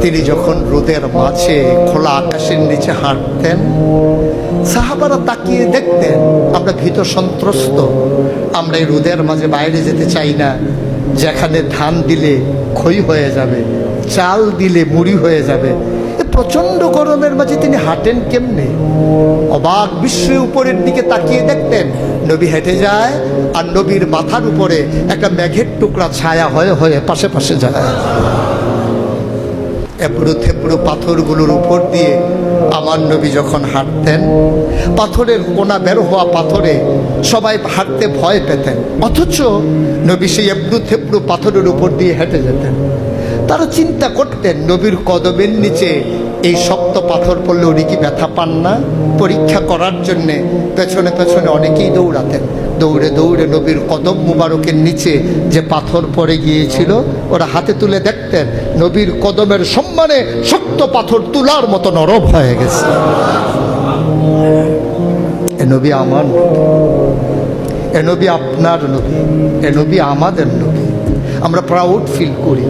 তিনি যখন রোদের মাঝে খোলা আকাশের নিচে হাঁটতেন, সাহাবারা তাকিয়ে দেখতেন আমরা ভীত সন্ত্রস্ত, আমরা এই রোদের মাঝে বাইরে যেতে চাই না, যেখানে ধান দিলে খই হয়ে যাবে, চাল দিলে মুড়ি হয়ে যাবে। প্রচন্ড গরমের মাঝে তিনি হাঁটেন কেমনে? অবাক বিস্ময়ে উপরের দিকে তাকিয়ে দেখতেন নবী হেঁটে যায়, আর নবীর মাথার উপরে একটা মেঘের টুকরা ছায়া হয়ে হয়ে পাশে পাশে যায়। এবড়ো থেবড়ো পাথরগুলোর উপর দিয়ে আমার নবী যখন হাঁটতেন, পাথরের কোনা বের হওয়া পাথরে সবাই হাঁটতে ভয় পেতেন, অথচ নবী সেই এবড়ো থেবড়ো পাথরের উপর দিয়ে হেঁটে যেতেন। তারা চিন্তা করতেন নবীর কদমের নিচে এই শক্ত পাথর পড়লে উনি কি ব্যথা পান না? পরীক্ষা করার জন্যে পেছনে পেছনে অনেকেই দৌড়াতেন। দৌড়ে দৌড়ে নবীর কদম মুবারকের নিচে যে পাথর পড়ে গিয়েছিল ওরা হাতে তুলে দেখতেন নবীর কদমের সম্মানে শক্ত পাথর তুলার মতো নরম হয়ে গেছে। এ নবী আমার, এ নবী আপনার নবী, এ নবী আমাদের নবী। আমরা প্রাউড ফিল করি।